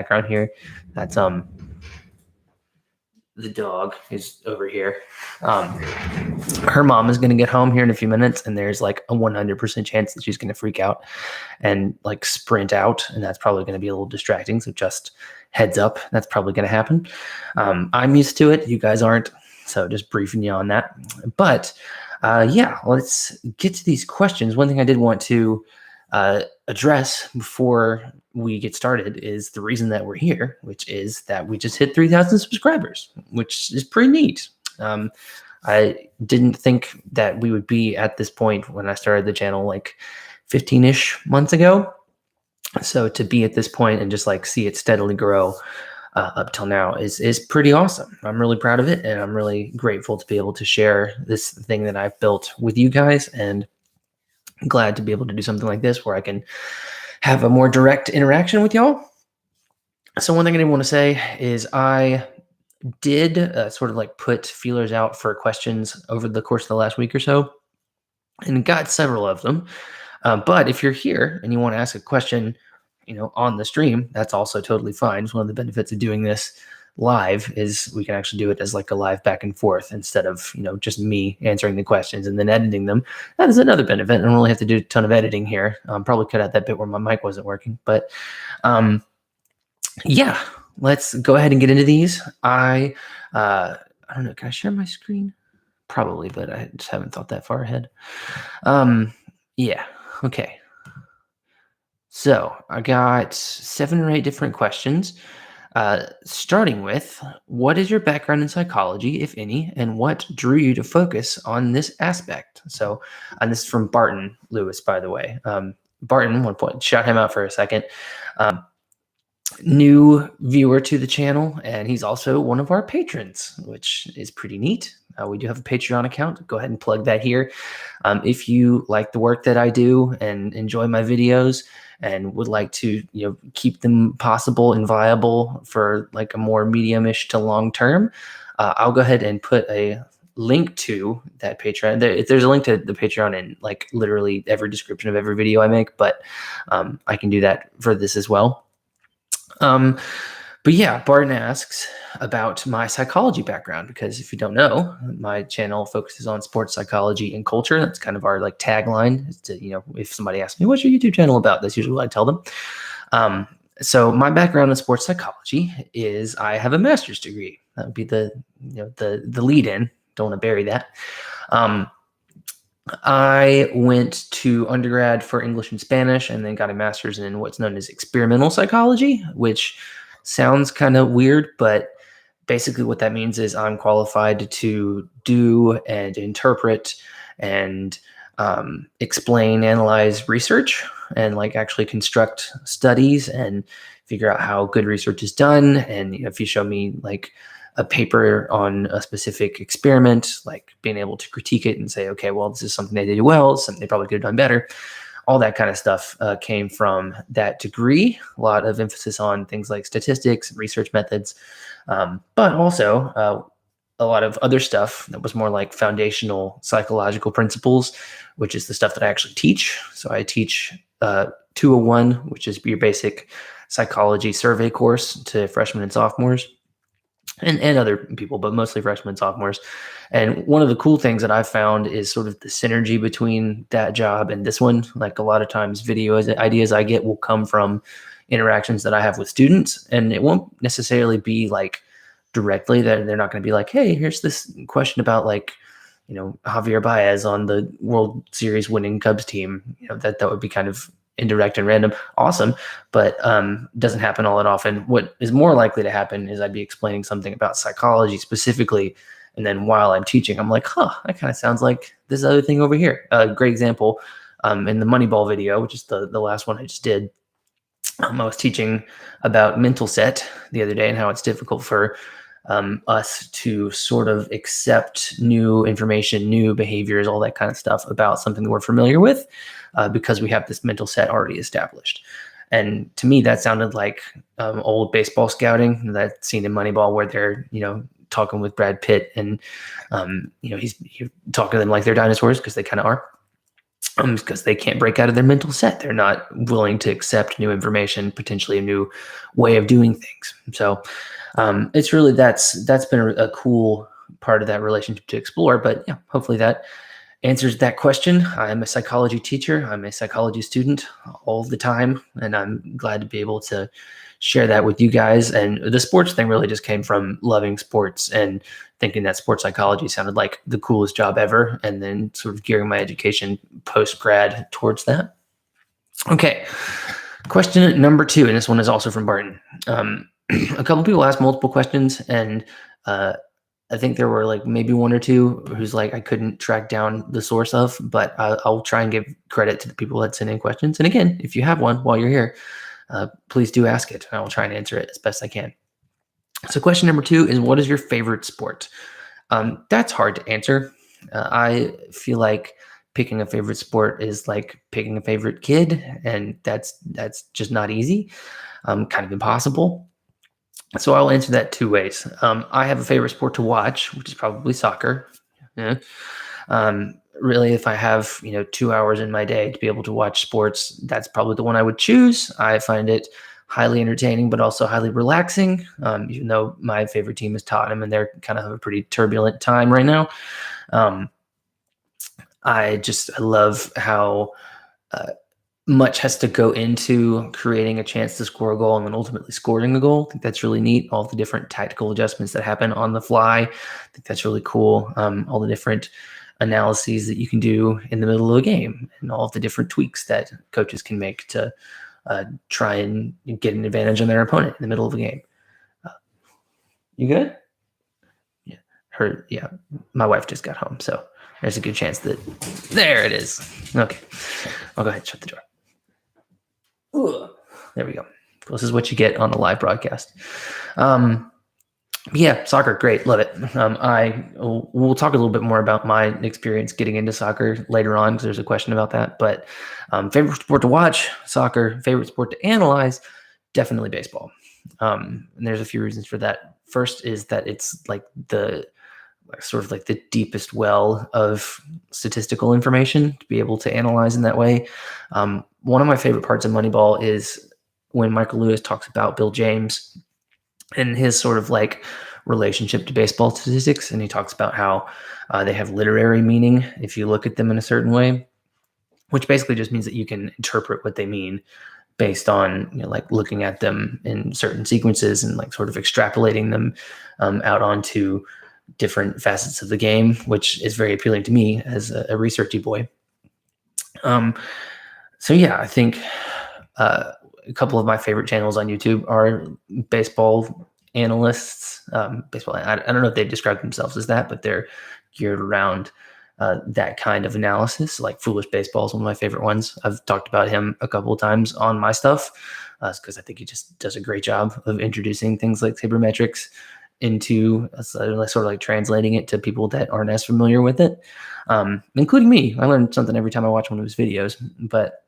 background here. That's the dog is over here. Her mom is going to get home here in a few minutes, and there's like a 100% chance that she's going to freak out and like sprint out, and that's probably going to be a little distracting. So just heads up, that's probably going to happen. I'm used to it. You guys aren't. So just briefing you on that. But yeah, let's get to these questions. One thing I did want to address before we get started is the reason that we're here, which is that we just hit 3,000 subscribers, which is pretty neat. I didn't think that we would be at this point when I started the channel like 15-ish months ago. So to be at this point and just like see it steadily grow up till now is pretty awesome. I'm really proud of it, and I'm really grateful to be able to share this thing that I've built with you guys, and glad to be able to do something like this where I can have a more direct interaction with y'all. So one thing I didn't want to say is I did sort of like put feelers out for questions over the course of the last week or so, and got several of them. But if you're here and you want to ask a question, on the stream, that's also totally fine. It's one of the benefits of doing this live is we can actually do it as like a live back and forth instead of, just me answering the questions and then editing them. That is another benefit. I don't really have to do a ton of editing here. Probably cut out that bit where my mic wasn't working, but yeah, let's go ahead and get into these. I don't know. Can I share my screen? Probably, but I just haven't thought that far ahead. Yeah. Okay. So I got 7 or 8 different questions, starting with, what is your background in psychology, if any, and what drew you to focus on this aspect? So, and this is from Barton Lewis, by the way. Barton, one point, shout him out for a second. New viewer to the channel, and he's also one of our patrons, which is pretty neat. We do have a Patreon account. Go ahead and plug that here. If you like the work that I do and enjoy my videos and would like to, keep them possible and viable for like a more medium-ish to long term, I'll go ahead and put a link to that Patreon. There's a link to the Patreon in like literally every description of every video I make, but I can do that for this as well. But yeah, Barton asks about my psychology background, because if you don't know, my channel focuses on sports psychology and culture. That's kind of our like tagline. Is to, if somebody asks me, what's your YouTube channel about? That's usually what I tell them. So my background in sports psychology is I have a master's degree. That would be the lead in. Don't want to bury that. I went to undergrad for English and Spanish and then got a master's in what's known as experimental psychology, which sounds kind of weird, but basically what that means is I'm qualified to do and interpret and explain, analyze research, and like actually construct studies and figure out how good research is done. And if you show me like a paper on a specific experiment, like being able to critique it and say, okay, well, this is something they did well, something they probably could have done better. All that kind of stuff came from that degree. A lot of emphasis on things like statistics, research methods, but also a lot of other stuff that was more like foundational psychological principles, which is the stuff that I actually teach. So I teach 201, which is your basic psychology survey course to freshmen and sophomores. And other people, but mostly freshmen and sophomores. And one of the cool things that I've found is sort of the synergy between that job and this one. Like a lot of times video ideas I get will come from interactions that I have with students, and it won't necessarily be like directly that they're not going to be like, hey, here's this question about like, Javier Baez on the World Series winning Cubs team. That would be kind of indirect and random. Awesome. But doesn't happen all that often. What is more likely to happen is I'd be explaining something about psychology specifically, and then while I'm teaching, I'm like, that kind of sounds like this other thing over here. A great example in the Moneyball video, which is the last one I just did. I was teaching about mental set the other day and how it's difficult for us to sort of accept new information, new behaviors, all that kind of stuff about something that we're familiar with, because we have this mental set already established. And to me, that sounded like old baseball scouting, that scene in Moneyball where they're, talking with Brad Pitt and, he's talking to them like they're dinosaurs, because they kind of are. because they can't break out of their mental set. They're not willing to accept new information, potentially a new way of doing things. So it's really that's been a cool part of that relationship to explore. But yeah, hopefully that answers that question. I'm a psychology teacher. I'm a psychology student all the time, and I'm glad to be able to share that with you guys. And the sports thing really just came from loving sports and thinking that sports psychology sounded like the coolest job ever, and then sort of gearing my education post-grad towards that. Okay, question number 2, and this one is also from Barton. A couple people asked multiple questions, and I think there were like maybe one or two who's like I couldn't track down the source of, but I'll try and give credit to the people that send in questions. And again, if you have one while you're here, please do ask it, and I will try and answer it as best I can. So question number 2 is, what is your favorite sport? That's hard to answer. I feel like picking a favorite sport is like picking a favorite kid, and that's just not easy, kind of impossible. So I'll answer that 2 ways. I have a favorite sport to watch, which is probably soccer. Yeah. Really, if I have 2 hours in my day to be able to watch sports, that's probably the one I would choose. I find it highly entertaining, but also highly relaxing. Even though my favorite team is Tottenham, and they're kind of have a pretty turbulent time right now. I love how much has to go into creating a chance to score a goal and then ultimately scoring the goal. I think that's really neat. All the different tactical adjustments that happen on the fly. I think that's really cool. All the different analyses that you can do in the middle of a game, and all of the different tweaks that coaches can make to try and get an advantage on their opponent in the middle of a game. You good? Yeah. My wife just got home, so there's a good chance that there it is. Okay. I'll go ahead and shut the door. Ooh, there we go. This is what you get on the live broadcast. Yeah, soccer, great, love it. We'll talk a little bit more about my experience getting into soccer later on, because there's a question about that. But favorite sport to watch, soccer. Favorite sport to analyze, definitely baseball. And there's a few reasons for that. First is that it's like the deepest well of statistical information to be able to analyze in that way. One of my favorite parts of Moneyball is when Michael Lewis talks about Bill James and his sort of like relationship to baseball statistics. And he talks about how they have literary meaning if you look at them in a certain way, which basically just means that you can interpret what they mean based on like looking at them in certain sequences and like sort of extrapolating them out onto different facets of the game, which is very appealing to me as a researchy boy. So yeah, I think a couple of my favorite channels on YouTube are baseball analysts. I don't know if they describe themselves as that, but they're geared around that kind of analysis. Like Foolish Baseball is one of my favorite ones. I've talked about him a couple of times on my stuff because I think he just does a great job of introducing things like sabermetrics into sort of like translating it to people that aren't as familiar with it, including me. I learn something every time I watch one of his videos. But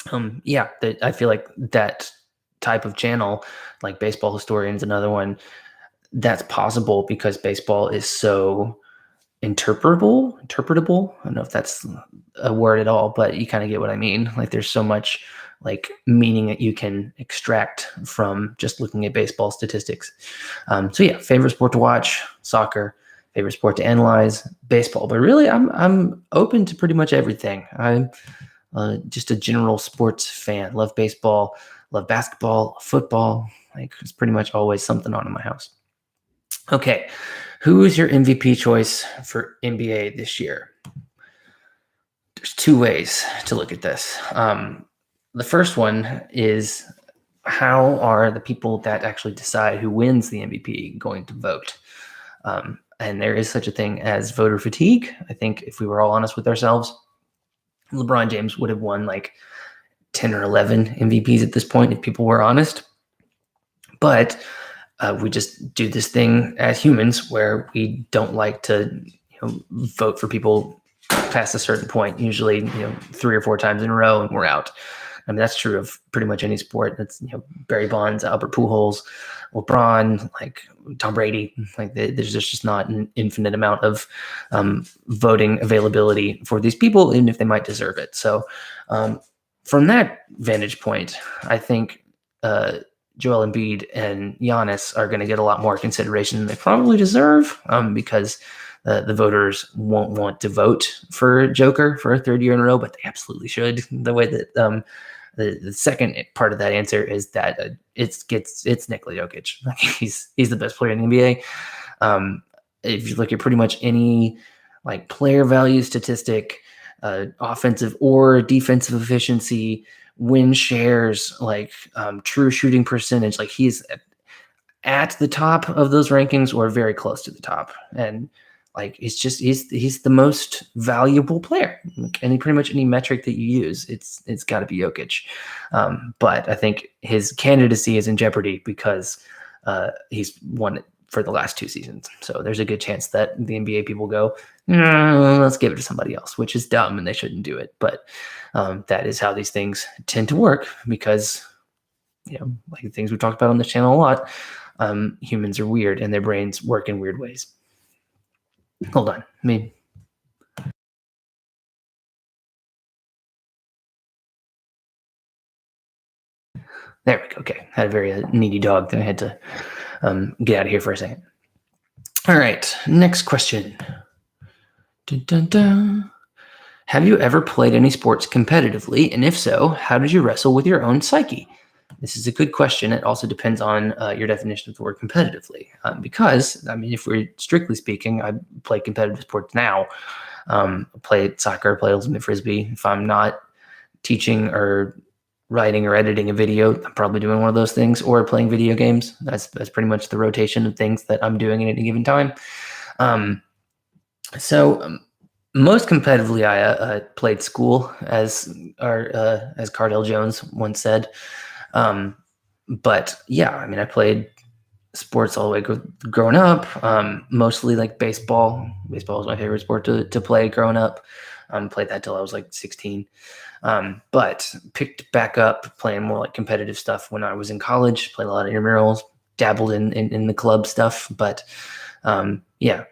I feel like that type of channel, like Baseball Historian is another one, that's possible because baseball is so interpretable. I don't know if that's a word at all, but you kind of get what I mean. Like there's so much like meaning that you can extract from just looking at baseball statistics. So yeah, favorite sport to watch, soccer. Favorite sport to analyze, baseball. But really, I'm open to pretty much everything. I'm just a general sports fan. Love baseball, love basketball, football. Like it's pretty much always something on in my house. Okay, who is your MVP choice for NBA this year? There's 2 ways to look at this. The first one is, how are the people that actually decide who wins the MVP going to vote? And there is such a thing as voter fatigue. I think if we were all honest with ourselves, LeBron James would have won like 10 or 11 MVPs at this point if people were honest. But we just do this thing as humans where we don't like to vote for people past a certain point, usually 3 or 4 times in a row, and we're out. I mean, that's true of pretty much any sport. That's Barry Bonds, Albert Pujols, LeBron, like Tom Brady. Like there's just not an infinite amount of voting availability for these people, even if they might deserve it. So from that vantage point, I think Joel Embiid and Giannis are going to get a lot more consideration than they probably deserve, because the voters won't want to vote for Joker for a third year in a row, but they absolutely should. The way that the second part of that answer is that it's Nikola Jokic. Like, he's the best player in the NBA. If you look at pretty much any like player value statistic, offensive or defensive efficiency, win shares, like true shooting percentage, like he's at the top of those rankings or very close to the top. And like he's the most valuable player. Like pretty much any metric that you use, it's got to be Jokic. But I think his candidacy is in jeopardy because he's won it for the last 2 seasons. So there's a good chance that the NBA people go, let's give it to somebody else, which is dumb and they shouldn't do it. But that is how these things tend to work because, like the things we talked about on this channel a lot, humans are weird and their brains work in weird ways. Hold on. There we go. Okay. Had a very needy dog that I had to get out of here for a second. All right. Next question. Dun, dun, dun. Have you ever played any sports competitively? And if so, how did you wrestle with your own psyche? This is a good question. It also depends on your definition of the word competitively. Because, I mean, if we're strictly speaking, I play competitive sports now. Play soccer, play ultimate frisbee. If I'm not teaching or writing or editing a video, I'm probably doing one of those things, or playing video games. That's pretty much the rotation of things that I'm doing at any given time. Most competitively, I played school, as Cardell Jones once said. But yeah, I mean, I played sports all the way growing up. Mostly like baseball. Baseball was my favorite sport to play growing up. Played that till I was like 16. But picked back up playing more like competitive stuff when I was in college. Played a lot of intramurals, dabbled in the club stuff. But yeah,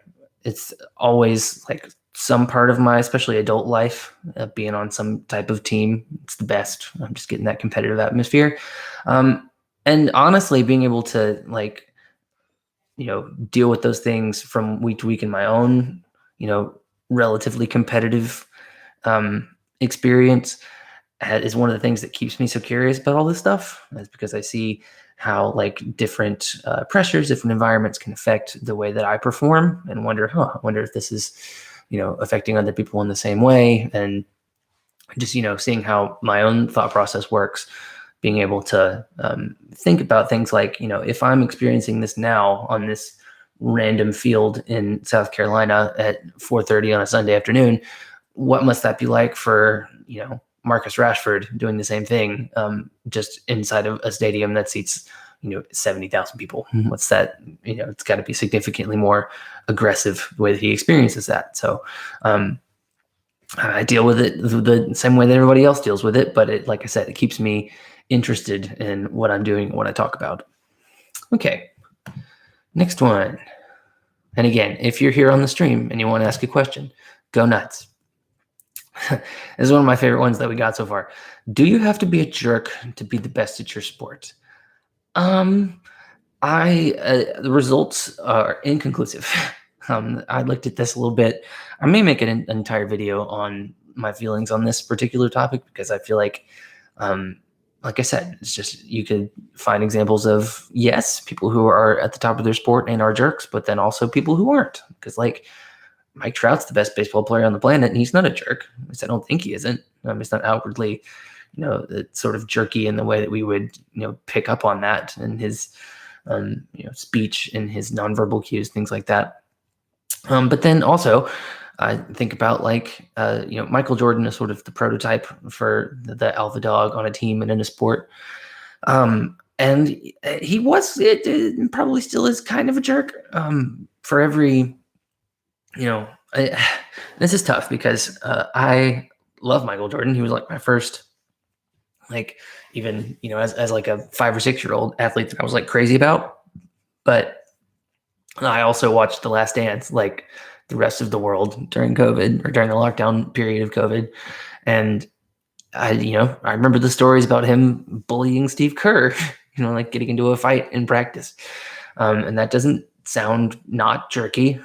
it's always like some part of my, especially adult life, being on some type of team. It's the best. I'm just getting that competitive atmosphere. And honestly, being able to like, deal with those things from week to week in my own, relatively competitive experience is one of the things that keeps me so curious about all this stuff. That's because I see how like different pressures, different environments can affect the way that I perform, and wonder if this is, affecting other people in the same way. And just, seeing how my own thought process works, being able to think about things like, if I'm experiencing this now on this random field in South Carolina at 4:30 on a Sunday afternoon, what must that be like for, Marcus Rashford doing the same thing, just inside of a stadium that seats, 70,000 people? What's that? It's got to be significantly more aggressive the way that he experiences that. So I deal with it the same way that everybody else deals with it. But like I said, it keeps me interested in what I'm doing and what I talk about. Okay, next one. And again, if you're here on the stream and you want to ask a question, go nuts. This is one of my favorite ones that we got so far. Do you have to be a jerk to be the best at your sport? The results are inconclusive. I looked at this a little bit. I may make an entire video on my feelings on this particular topic, because I feel like I said, it's just, you could find examples of, yes, people who are at the top of their sport and are jerks, but then also people who aren't. Because like Mike Trout's the best baseball player on the planet, and he's not a jerk. At least I don't think he isn't. It's not outwardly, sort of jerky in the way that we would, pick up on that in his, speech and his nonverbal cues, things like that. But then also, I think about like, Michael Jordan is sort of the prototype for the alpha dog on a team and in a sport. And he was, it probably still is kind of a jerk. For every, this is tough because I love Michael Jordan. He was like my first, like, even, as like a 5 or 6 year old athlete that I was like crazy about. But I also watched The Last Dance, like the rest of the world during COVID or during the lockdown period of COVID. And I remember the stories about him bullying Steve Kerr, like getting into a fight in practice. And that doesn't sound not jerky.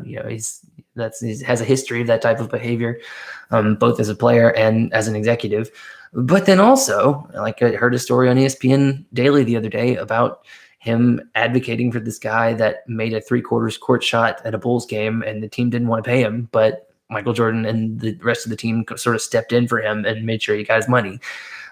He has a history of that type of behavior, both as a player and as an executive. But then also, like I heard a story on ESPN Daily the other day about him advocating for this guy that made a 3/4 court shot at a Bulls game, and the team didn't want to pay him, but Michael Jordan and the rest of the team sort of stepped in for him and made sure he got his money.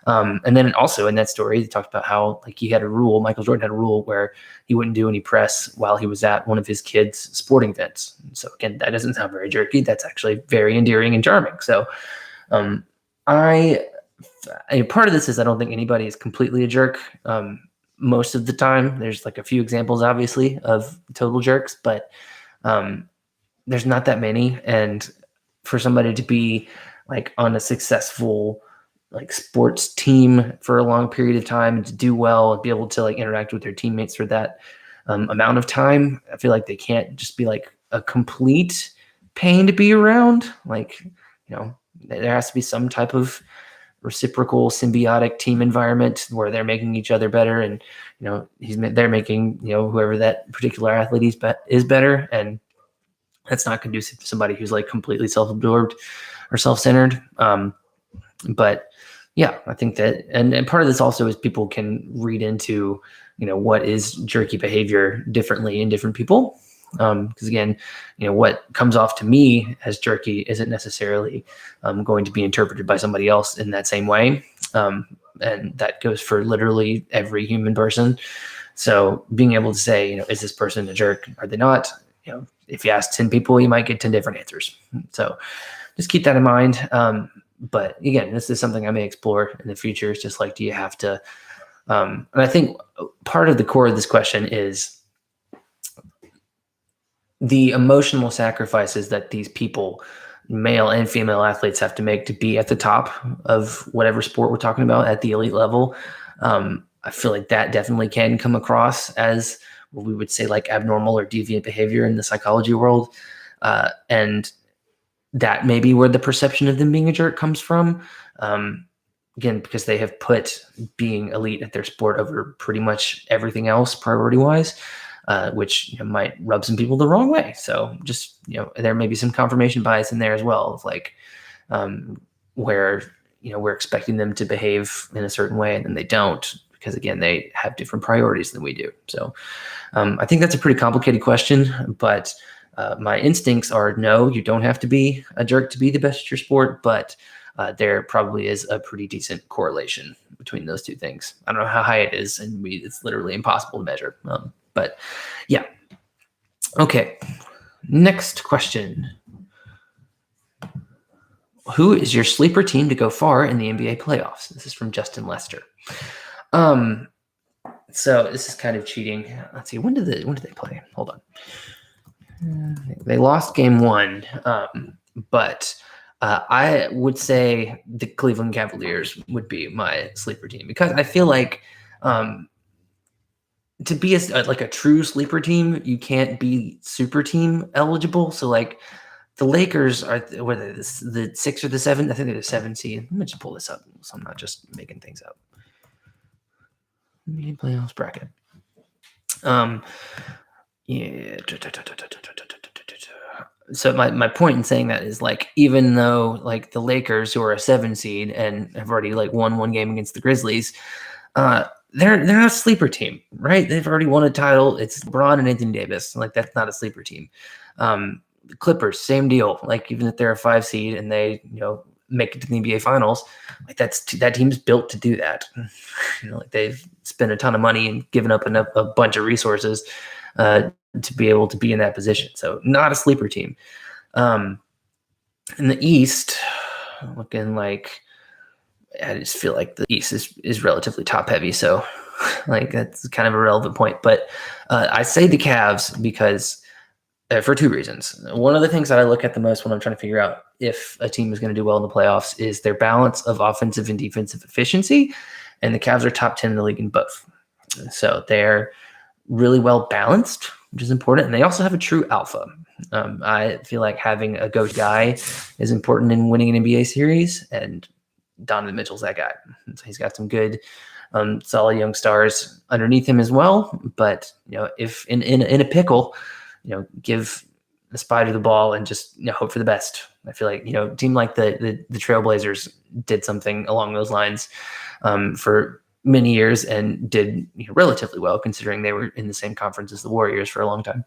And then also in that story, they talked about how like Michael Jordan had a rule where he wouldn't do any press while he was at one of his kids' sporting events. So again, that doesn't sound very jerky. That's actually very endearing and charming. So part of this is I don't think anybody is completely a jerk. Most of the time, there's like a few examples, obviously, of total jerks, but there's not that many. And for somebody to be like on a successful like sports team for a long period of time and to do well and be able to like interact with their teammates for that amount of time, I feel like they can't just be like a complete pain to be around. Like, there has to be some type of reciprocal symbiotic team environment where they're making each other better, and they're making whoever that particular athlete is better, and that's not conducive to somebody who's like completely self-absorbed or self-centered. But yeah, I think that, and part of this also is people can read into what is jerky behavior differently in different people. Because again, what comes off to me as jerky isn't necessarily going to be interpreted by somebody else in that same way. And that goes for literally every human person. So being able to say, is this person a jerk? Are they not? If you ask 10 people, you might get 10 different answers. So just keep that in mind. But again, this is something I may explore in the future. It's just like, do you have to? And I think part of the core of this question is the emotional sacrifices that these people, male and female athletes, have to make to be at the top of whatever sport we're talking about at the elite level. I feel like that definitely can come across as what we would say like abnormal or deviant behavior in the psychology world. And that may be where the perception of them being a jerk comes from. Again, because they have put being elite at their sport over pretty much everything else priority-wise. Which might rub some people the wrong way. So just, there may be some confirmation bias in there as well of like where, we're expecting them to behave in a certain way and then they don't, because again, they have different priorities than we do. So I think that's a pretty complicated question, but my instincts are no, you don't have to be a jerk to be the best at your sport, but there probably is a pretty decent correlation between those two things. I don't know how high it is, and it's literally impossible to measure. But yeah. Okay. Next question. Who is your sleeper team to go far in the NBA playoffs? This is from Justin Lester. So this is kind of cheating. Let's see. When did they play? Hold on. They lost game 1. But I would say the Cleveland Cavaliers would be my sleeper team, because I feel like to be a true sleeper team, you can't be super team eligible. So like the Lakers are whether the 6 or the 7, I think they're the 7 seed. Let me just pull this up so I'm not just making things up. NBA playoffs bracket. Yeah. So my point in saying that is like, even though like the Lakers, who are a 7 seed and have already like won one game against the Grizzlies, they're not a sleeper team, right? They've already won a title. It's LeBron and Anthony Davis. Like, that's not a sleeper team. The Clippers, same deal. Like, even if they're a 5 seed and they, make it to the NBA Finals, like that team's built to do that. Like, they've spent a ton of money and given up a bunch of resources to be able to be in that position. So not a sleeper team. In the East, looking like, I just feel like the East is relatively top heavy. So like, that's kind of a relevant point. But I say the Cavs because for 2 reasons. One of the things that I look at the most when I'm trying to figure out if a team is going to do well in the playoffs is their balance of offensive and defensive efficiency. And the Cavs are top 10 in the league in both. So they're really well balanced, which is important. And they also have a true alpha. I feel like having a go guy is important in winning an NBA series, and Donovan Mitchell's that guy. So he's got some good, solid young stars underneath him as well. But if in a pickle, give the Spider the ball and just hope for the best. I feel like a team like the Trailblazers did something along those lines for many years and did relatively well, considering they were in the same conference as the Warriors for a long time.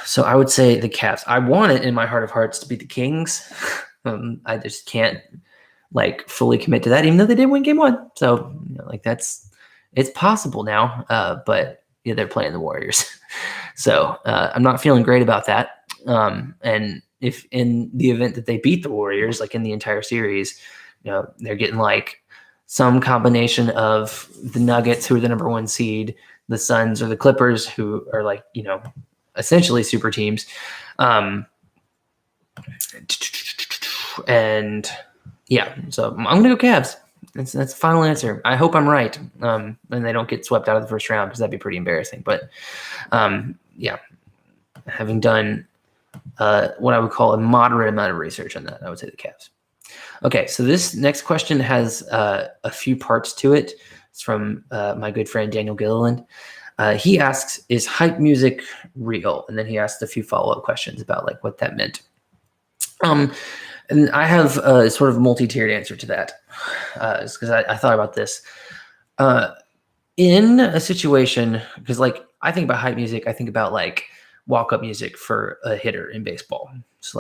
So I would say the Cavs. I want it in my heart of hearts to be the Kings. I just can't fully commit to that, even though they did win game 1. So it's possible now, but they're playing the Warriors. So I'm not feeling great about that. And if in the event that they beat the Warriors, in the entire series, they're getting some combination of the Nuggets, who are the number 1 seed, the Suns or the Clippers, who are essentially super teams. And so I'm going to go Cavs. That's the final answer. I hope I'm right. And they don't get swept out of the first round, because that'd be pretty embarrassing. But having done what I would call a moderate amount of research on that, I would say the Cavs. Okay, so this next question has a few parts to it. It's from my good friend Daniel Gilliland. He asks, is hype music real? And then he asked a few follow-up questions about what that meant. And I have a sort of multi-tiered answer to that, because I thought about this. In a situation, because I think about hype music, I think about walk-up music for a hitter in baseball. It's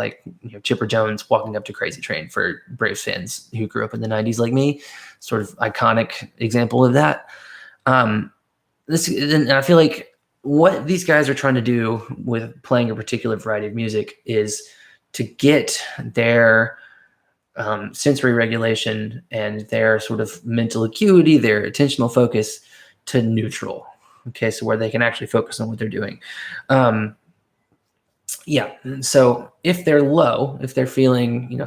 Chipper Jones walking up to Crazy Train for Braves fans who grew up in the 90s like me, sort of iconic example of that. And I feel like what these guys are trying to do with playing a particular variety of music is to get their sensory regulation and their sort of mental acuity, their attentional focus to neutral. Okay, so where they can actually focus on what they're doing. So if they're low, if they're feeling,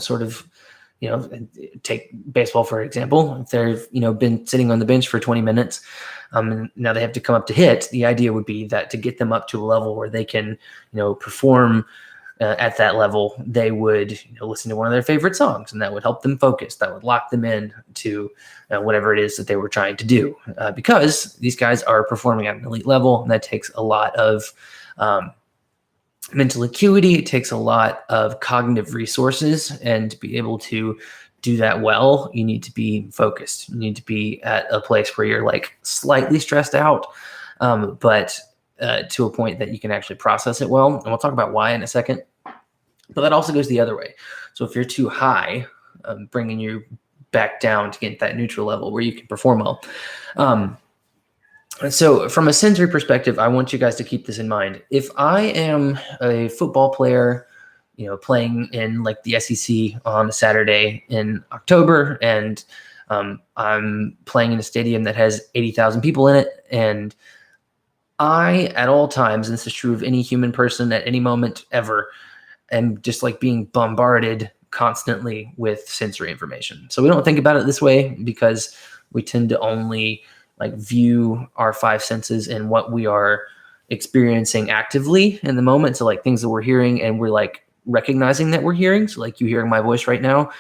take baseball for example, if they've, been sitting on the bench for 20 minutes, and now they have to come up to hit, the idea would be that to get them up to a level where they can, perform at that level, they would listen to one of their favorite songs, and that would help them focus. That would lock them in to whatever it is that they were trying to do, because these guys are performing at an elite level, and that takes a lot of mental acuity. It takes a lot of cognitive resources, and to be able to do that well, you need to be focused. You need to be at a place where you're slightly stressed out, but to a point that you can actually process it well. And we'll talk about why in a second. But that also goes the other way. So if you're too high, bringing you back down to get that neutral level where you can perform well. So from a sensory perspective, I want you guys to keep this in mind. If I am a football player, playing in the SEC on a Saturday in October, and I'm playing in a stadium that has 80,000 people in it, and I, at all times, and this is true of any human person at any moment ever, am just being bombarded constantly with sensory information. So we don't think about it this way, because we tend to only view our 5 senses and what we are experiencing actively in the moment. So things that we're hearing, and we're recognizing that we're hearing. So you hearing my voice right now,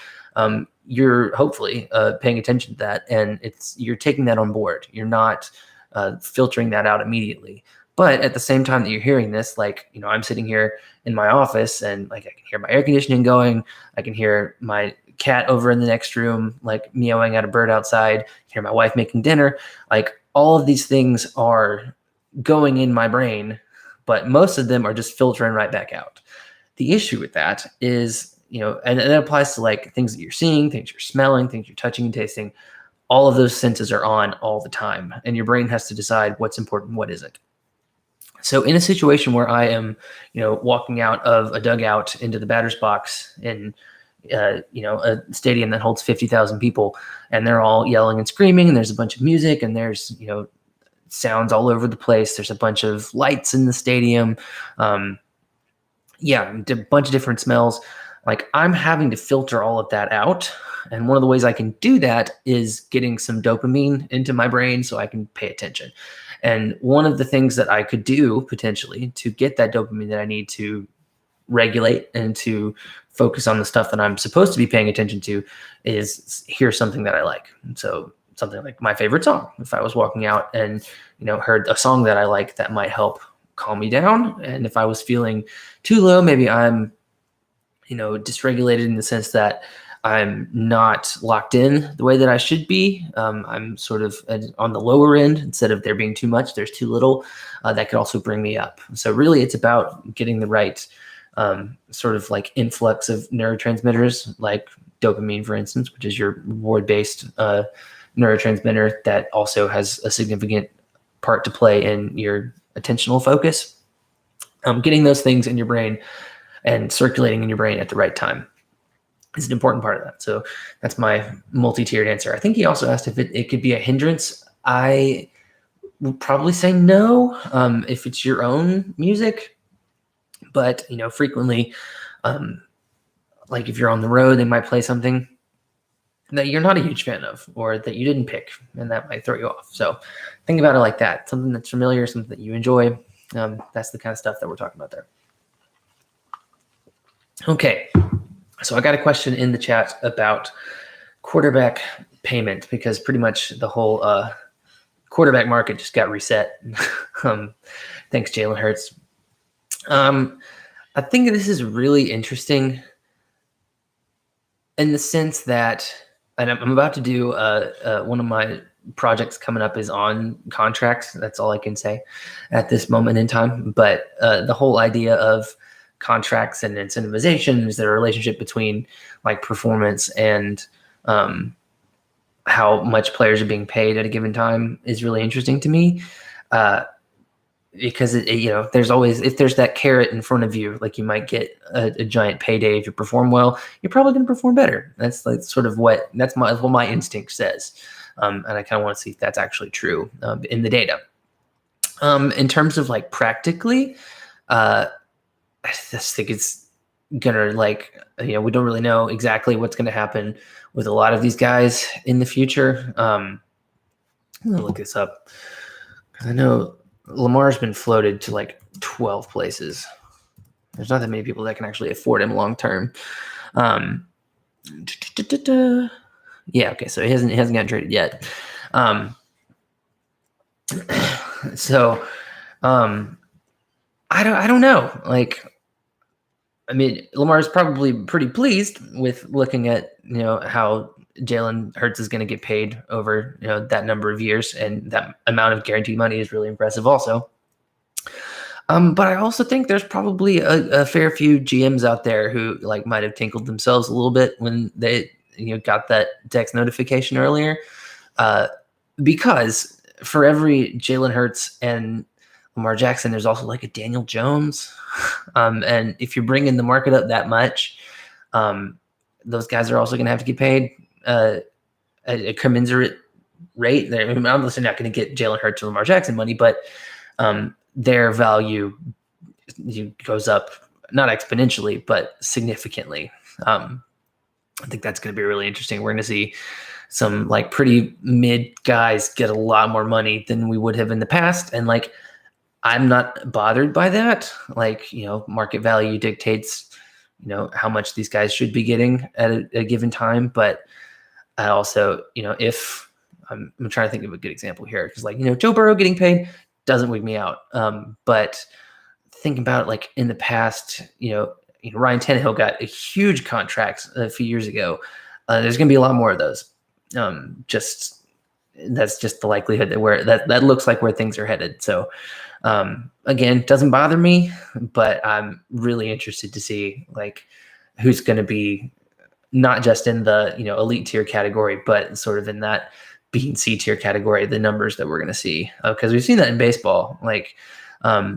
you're hopefully paying attention to that, and you're taking that on board. You're not filtering that out immediately. But at the same time that you're hearing this, I'm sitting here in my office, and I can hear my air conditioning going. I can hear my cat over in the next room, meowing at a bird outside. I hear my wife making dinner. All of these things are going in my brain, but most of them are just filtering right back out. The issue with that is, and that applies to things that you're seeing, things you're smelling, things you're touching and tasting. All of those senses are on all the time, and your brain has to decide what's important, what isn't. So in a situation where I am, walking out of a dugout into the batter's box in, a stadium that holds 50,000 people, and they're all yelling and screaming, and there's a bunch of music, and there's, sounds all over the place. There's a bunch of lights in the stadium. A bunch of different smells. like I'm having to filter all of that out. And one of the ways I can do that is getting some dopamine into my brain so I can pay attention. And one of the things that I could do potentially to get that dopamine that I need to regulate and to focus on the stuff that I'm supposed to be paying attention to is hear something that I like. And so something like my favorite song. If I was walking out and, heard a song that I like, that might help calm me down. And if I was feeling too low, maybe I'm, dysregulated in the sense that I'm not locked in the way that I should be. I'm sort of on the lower end. Instead of there being too much, there's too little. That could also bring me up. So really it's about getting the right sort of like influx of neurotransmitters, like dopamine, for instance, which is your reward-based neurotransmitter that also has a significant part to play in your attentional focus. Getting those things in your brain and circulating in your brain at the right time is an important part of that. So that's my multi-tiered answer. I think he also asked if it could be a hindrance. I would probably say no, if it's your own music. But, frequently, like if you're on the road, they might play something that you're not a huge fan of or that you didn't pick, and that might throw you off. So think about it like that. Something that's familiar, something that you enjoy. That's the kind of stuff that we're talking about there. Okay. So I got a question in the chat about quarterback payment, because pretty much the whole quarterback market just got reset. Thanks, Jalen Hurts. I think this is really interesting in the sense that, and I'm about to do one of my projects coming up is on contracts. That's all I can say at this moment in time. But the whole idea of contracts and incentivization is the relationship between like performance and how much players are being paid at a given time is really interesting to me. Because there's always, if there's that carrot in front of you, like you might get a giant payday if you perform well, you're probably going to perform better. That's like sort of what my instinct says, and I kind of want to see if that's actually true in the data. In terms of like practically, I just think it's gonna we don't really know exactly what's going to happen with a lot of these guys in the future. I'm gonna look this up because I know Lamar's been floated to like 12 places. There's not that many people that can actually afford him long term. Yeah, okay, so he hasn't gotten traded yet. So I don't know. Like, I mean, Lamar's probably pretty pleased with looking at how Jalen Hurts is going to get paid over that number of years, and that amount of guaranteed money is really impressive also. But I also think there's probably a fair few GMs out there who like might have tinkled themselves a little bit when they got that text notification earlier, because for every Jalen Hurts and Lamar Jackson, there's also like a Daniel Jones, and if you're bringing the market up that much, those guys are also going to have to get paid a commensurate rate. I'm obviously not going to get Jalen Hurts or Lamar Jackson money, but their value goes up, not exponentially, but significantly. I think that's going to be really interesting. We're going to see some like pretty mid guys get a lot more money than we would have in the past. And like, I'm not bothered by that. Like, market value dictates, how much these guys should be getting at a given time. But I also, if I'm trying to think of a good example here, because like, Joe Burrow getting paid doesn't wig me out. But think about it, like in the past, Ryan Tannehill got a huge contract a few years ago. There's going to be a lot more of those. That's just the likelihood that looks like where things are headed. So again, doesn't bother me, but I'm really interested to see like who's going to be not just in the elite tier category, but sort of in that B and C tier category, the numbers that we're going to see, because we've seen that in baseball. Like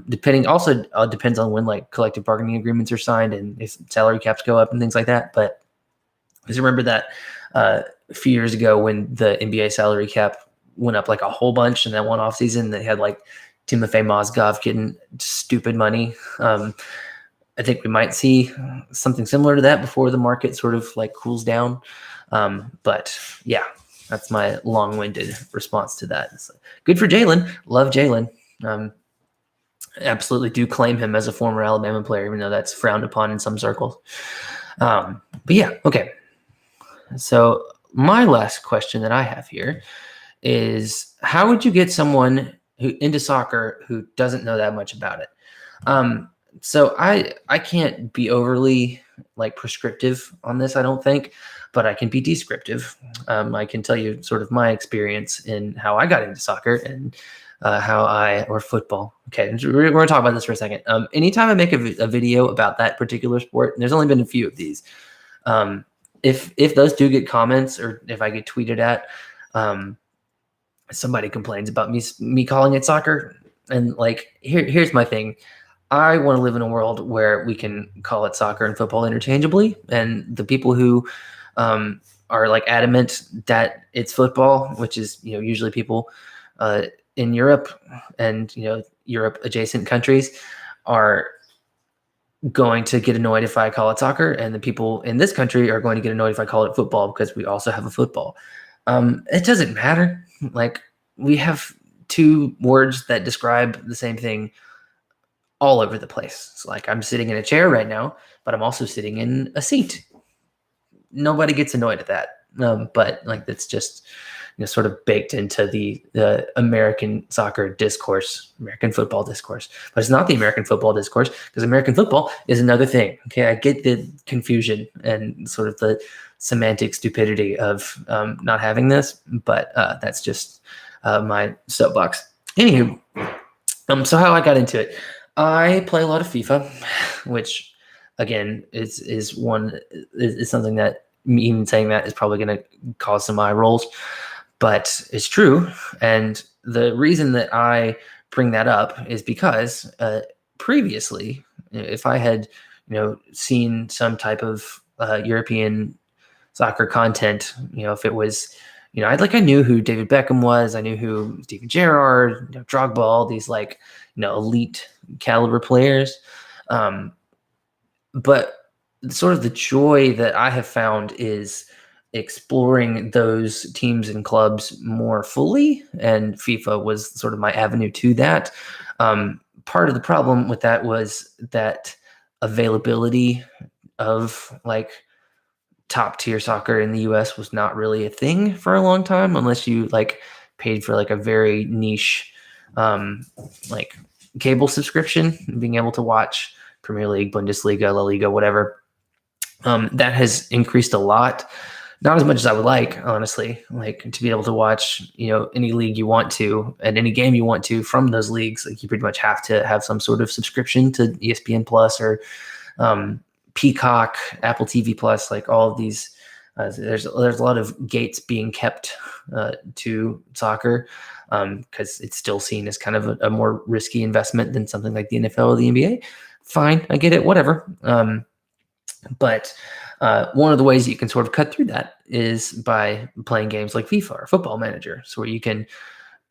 depends on when like collective bargaining agreements are signed and if salary caps go up and things like that. But just remember that a few years ago when the NBA salary cap went up like a whole bunch in that one offseason, they had like Timofey Mozgov getting stupid money. I think we might see something similar to that before the market sort of like cools down. But yeah, that's my long-winded response to that. It's good for Jalen. Love Jalen. Absolutely do claim him as a former Alabama player, even though that's frowned upon in some circles. But yeah, okay. So my last question that I have here is, how would you get someone who into soccer who doesn't know that much about it? So I can't be overly like prescriptive on this, I don't think, but I can be descriptive. I can tell you sort of my experience in how I got into soccer and or football. Okay, we're going to talk about this for a second. Anytime I make a video about that particular sport, and there's only been a few of these, if those do get comments or if I get tweeted at, somebody complains about me calling it soccer, and like here's my thing. I want to live in a world where we can call it soccer and football interchangeably, and the people who are like adamant that it's football, which is usually people in Europe and Europe adjacent countries, are going to get annoyed if I call it soccer, and the people in this country are going to get annoyed if I call it football because we also have a football. It doesn't matter. Like, we have two words that describe the same thing all over the place. So like, I'm sitting in a chair right now, but I'm also sitting in a seat. Nobody gets annoyed at that. But like, that's just sort of baked into the American soccer discourse, American football discourse. But it's not the American football discourse, because American football is another thing. Okay, I get the confusion and sort of the semantic stupidity of not having this, but that's just my soapbox. Anywho, so how I got into it. I play a lot of FIFA, which again is something that me even saying that is probably going to cause some eye rolls, but it's true. And the reason that I bring that up is because previously, if I had seen some type of European soccer content, if it was I knew who David Beckham was, I knew who Steven Gerrard, Drogba, all these like elite caliber players, but sort of the joy that I have found is exploring those teams and clubs more fully, and FIFA was sort of my avenue to that. Part of the problem with that was that availability of like top tier soccer in the US was not really a thing for a long time, unless you like paid for like a very niche like cable subscription, being able to watch Premier League, Bundesliga, La Liga, whatever. That has increased a lot. Not as much as I would like, honestly, like to be able to watch, any league you want to and any game you want to from those leagues. Like, you pretty much have to have some sort of subscription to ESPN Plus or Peacock, Apple TV Plus, like all of these. There's a lot of gates being kept to soccer because it's still seen as kind of a more risky investment than something like the NFL or the NBA. Fine, I get it, whatever. But one of the ways you can sort of cut through that is by playing games like FIFA or Football Manager. So where you can,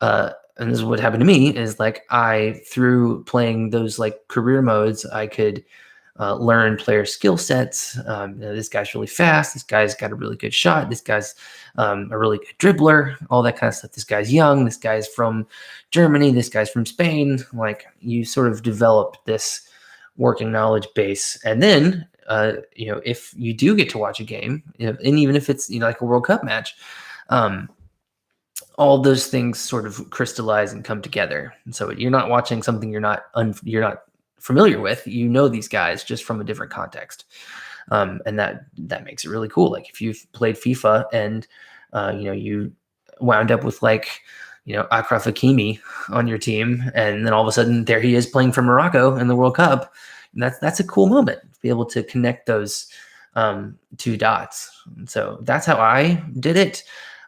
and this is what happened to me, is like through playing those like career modes, I could learn player skill sets. This guy's really fast. This guy's got a really good shot. This guy's a really good dribbler, all that kind of stuff. This guy's young. This guy's from Germany. This guy's from Spain. Like, you sort of develop this working knowledge base. And then, if you do get to watch a game, and even if it's, like a World Cup match, all those things sort of crystallize and come together. And so you're not watching something you're not familiar with. These guys just from a different context. And that makes it really cool. Like, if you've played FIFA and, you wound up with like, Achraf Hakimi on your team, and then all of a sudden there he is playing for Morocco in the World Cup. And that's a cool moment to be able to connect those two dots. And so that's how I did it.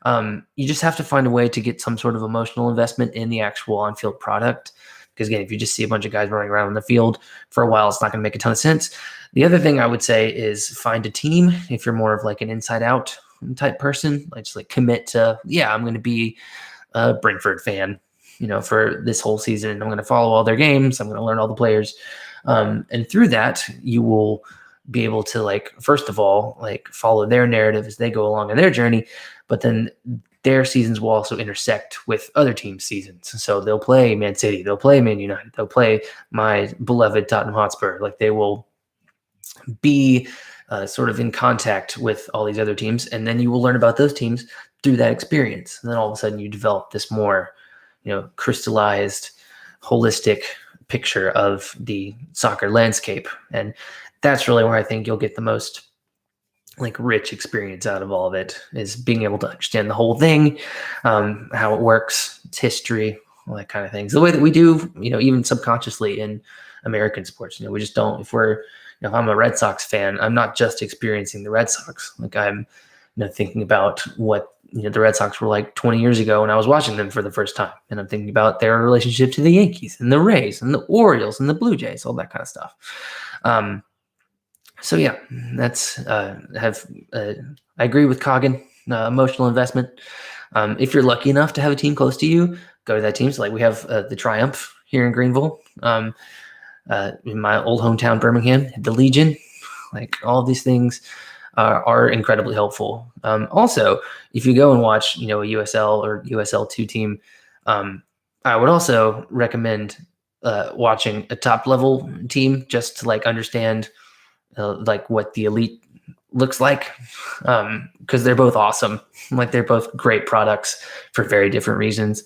You just have to find a way to get some sort of emotional investment in the actual on-field product. Because again, if you just see a bunch of guys running around in the field for a while, it's not going to make a ton of sense. The other thing I would say is find a team. If you're more of like an inside out type person, like just like commit to, I'm going to be a Brentford fan. for this whole season. I'm going to follow all their games. I'm going to learn all the players. And through that, you will be able to, like, first of all, like, follow their narrative as they go along in their journey, but then their seasons will also intersect with other teams' seasons. So they'll play Man City, they'll play Man United, they'll play my beloved Tottenham Hotspur. Like, they will be sort of in contact with all these other teams, and then you will learn about those teams through that experience. And then all of a sudden you develop this more, crystallized, holistic picture of the soccer landscape. And that's really where I think you'll get the most, like, rich experience out of all of it, is being able to understand the whole thing, how it works, its history, all that kind of things. The way that we do, even subconsciously in American sports, we just don't, if I'm a Red Sox fan, I'm not just experiencing the Red Sox. Like, I'm, thinking about what, the Red Sox were like 20 years ago when I was watching them for the first time. And I'm thinking about their relationship to the Yankees and the Rays and the Orioles and the Blue Jays, all that kind of stuff. So yeah, that's, I agree with Coggin, emotional investment. If you're lucky enough to have a team close to you, go to that team. So, like, we have the Triumph here in Greenville. In my old hometown, Birmingham, the Legion. Like, all of these things are incredibly helpful. Also, if you go and watch, a USL or USL2 team, I would also recommend watching a top level team, just to, like, understand like what the elite looks like, because they're both awesome. Like, they're both great products for very different reasons.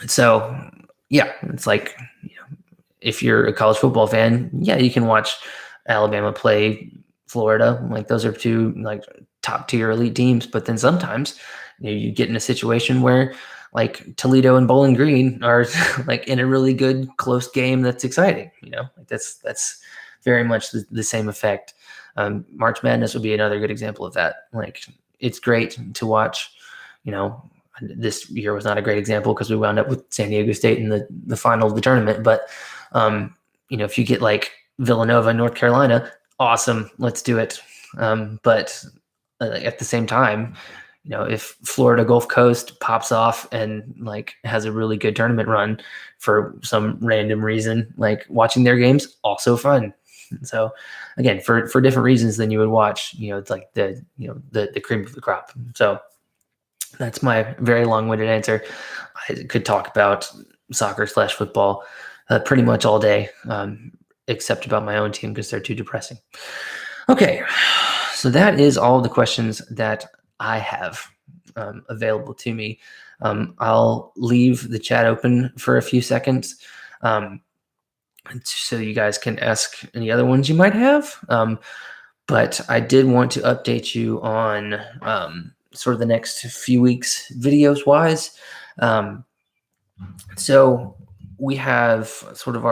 So yeah, it's like, if you're a college football fan, yeah, you can watch Alabama play Florida. Like, those are two, like, top tier elite teams. But then sometimes you get in a situation where, like, Toledo and Bowling Green are like in a really good close game that's exciting. Like, that's very much the same effect. March Madness would be another good example of that. Like, it's great to watch. This year was not a great example because we wound up with San Diego State in the final of the tournament. But if you get, like, Villanova, North Carolina, awesome, let's do it. But at the same time, if Florida Gulf Coast pops off and, like, has a really good tournament run for some random reason, like, watching their games also fun. So again, for different reasons than you would watch, it's like the cream of the crop. So that's my very long-winded answer. I could talk about soccer/football pretty much all day, except about my own team because they're too depressing. Okay, so that is all the questions that I have available to me. I'll leave the chat open for a few seconds, so you guys can ask any other ones you might have. But I did want to update you on sort of the next few weeks videos wise. So we have sort of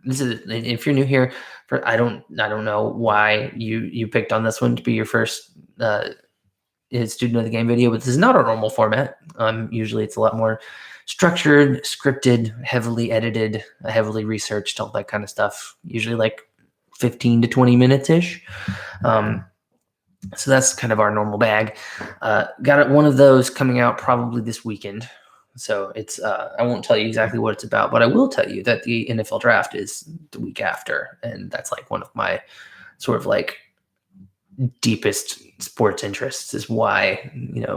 if you're new here, I don't know why you picked on this one to be your first student of the game video, but this is not our normal format. Usually it's a lot more structured, scripted, heavily edited, heavily researched, all that kind of stuff. Usually like 15 to 20 minutes ish. So that's kind of our normal bag. Got one of those coming out probably this weekend. So it's I won't tell you exactly what it's about, but I will tell you that the NFL draft is the week after, and that's like one of my sort of like deepest sports interests, is why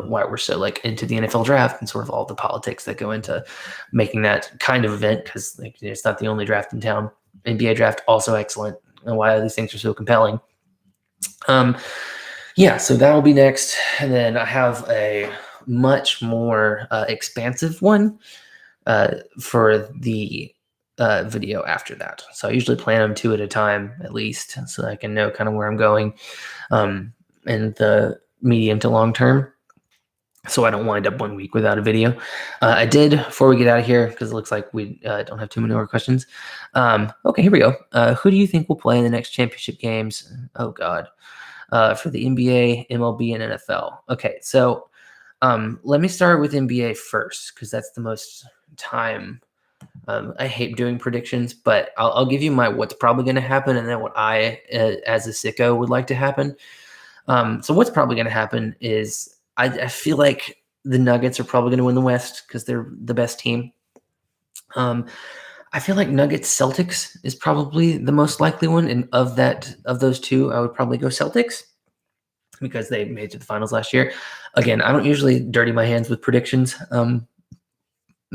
we're so like into the NFL draft and sort of all the politics that go into making that kind of event, because like it's not the only draft in town. NBA draft also excellent, and why these things are so compelling. Yeah, so that'll be next, and then I have a much more expansive one for the video after that. So I usually plan them 2 at a time at least, so I can know kind of where I'm going in the medium to long term, so I don't wind up 1 week without a video. I did, before we get out of here, because it looks like we don't have too many more questions. Okay, here we go. Who do you think will play in the next championship games? Oh, God. For the NBA, MLB, and NFL. Okay, so let me start with NBA first, because that's the most time. I hate doing predictions, but I'll give you my what's probably going to happen, and then what I, as a sicko, would like to happen. So what's probably going to happen is I feel like the Nuggets are probably going to win the West because they're the best team. I feel like Nuggets Celtics is probably the most likely one, and of those two, I would probably go Celtics because they made it to the finals last year. Again, I don't usually dirty my hands with predictions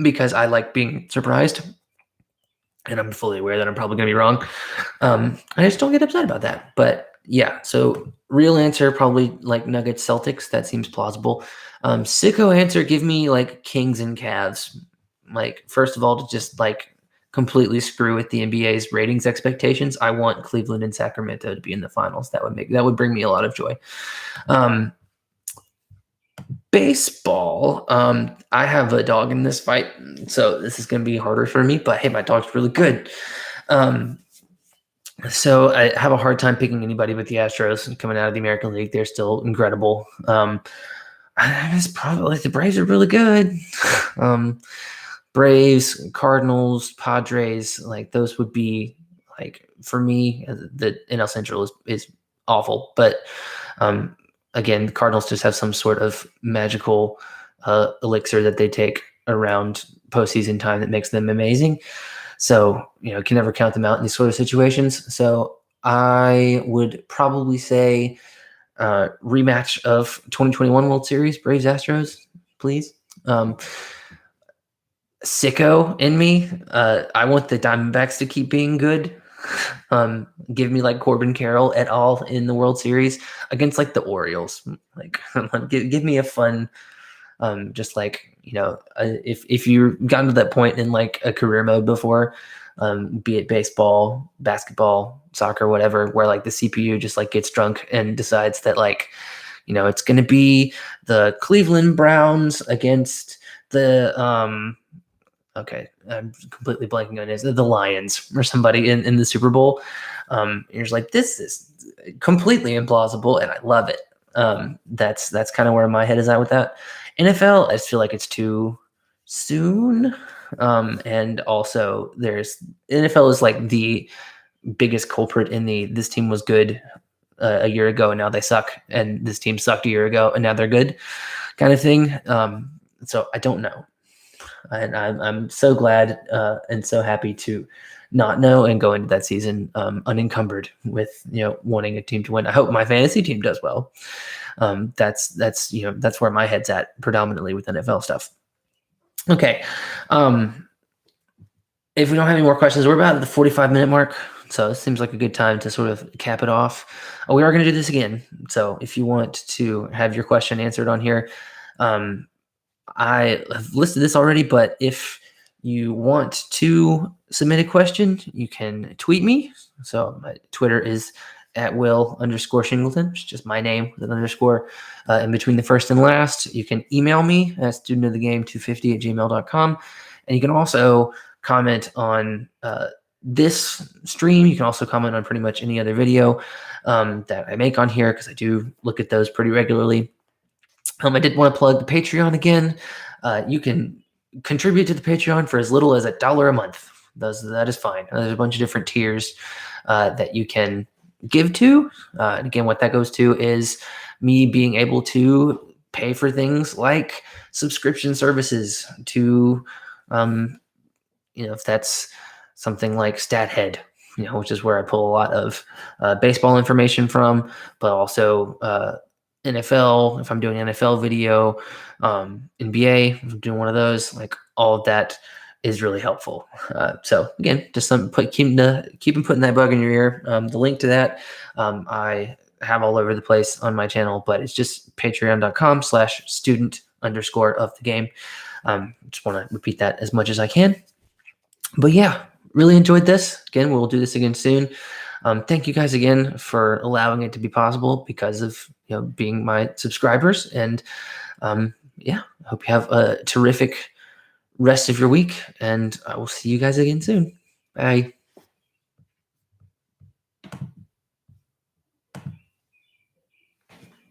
because I like being surprised, and I'm fully aware that I'm probably going to be wrong. I just don't get upset about that. But yeah, so real answer probably like Nuggets Celtics. That seems plausible. Sicko answer, give me like Kings and Cavs. Like first of all, to just like completely screw with the NBA's ratings expectations, I want Cleveland and Sacramento to be in the finals. That would bring me a lot of joy. Baseball, I have a dog in this fight, so this is going to be harder for me. But hey, my dog's really good. So I have a hard time picking anybody with the Astros coming out of the American League. They're still incredible. It's probably the Braves are really good. Braves, Cardinals, Padres, like those would be like for me. The NL Central is awful, but again, the Cardinals just have some sort of magical elixir that they take around postseason time that makes them amazing. So, can never count them out in these sort of situations. So I would probably say rematch of 2021 World Series, Braves Astros, please. Sicko in me. I want the Diamondbacks to keep being good. Give me like Corbin Carroll et al. In the World Series against like the Orioles. Like, give me a fun, just like if you've gotten to that point in like a career mode before, be it baseball, basketball, soccer, whatever, where like the CPU just like gets drunk and decides that like it's going to be the Cleveland Browns against the okay, I'm completely blanking on it. The Lions or somebody in the Super Bowl. You're just like, this is completely implausible, and I love it. That's kind of where my head is at with that. NFL, I just feel like it's too soon. And also, NFL is like the biggest culprit in this team was good a year ago and now they suck, and this team sucked a year ago and now they're good, kind of thing. So I don't know. And I'm so glad and so happy to not know and go into that season unencumbered with wanting a team to win. I hope my fantasy team does well. That's where my head's at predominantly with NFL stuff. Okay, if we don't have any more questions, we're about at the 45-minute mark, so it seems like a good time to sort of cap it off. We are going to do this again, so if you want to have your question answered on here. I have listed this already, but if you want to submit a question, you can tweet me. So my Twitter is @Will_Shingleton. It's just my name with an underscore in between the first and last. You can email me at studentofthegame250@gmail.com. And you can also comment on this stream. You can also comment on pretty much any other video that I make on here because I do look at those pretty regularly. I did want to plug the Patreon again. You can contribute to the Patreon for as little as $1 a month. That is fine. There's a bunch of different tiers that you can give to. And again, what that goes to is me being able to pay for things like subscription services to, if that's something like StatHead, which is where I pull a lot of baseball information from, but also NFL, if I'm doing an NFL video, NBA, if I'm doing one of those, like all of that is really helpful. So again, just keeping putting that bug in your ear. The link to that I have all over the place on my channel, but it's just patreon.com/student_of-the-game. Just want to repeat that as much as I can. But yeah, really enjoyed this. Again, we'll do this again soon. Thank you guys again for allowing it to be possible because of being my subscribers. And I hope you have a terrific rest of your week. And I will see you guys again soon. Bye.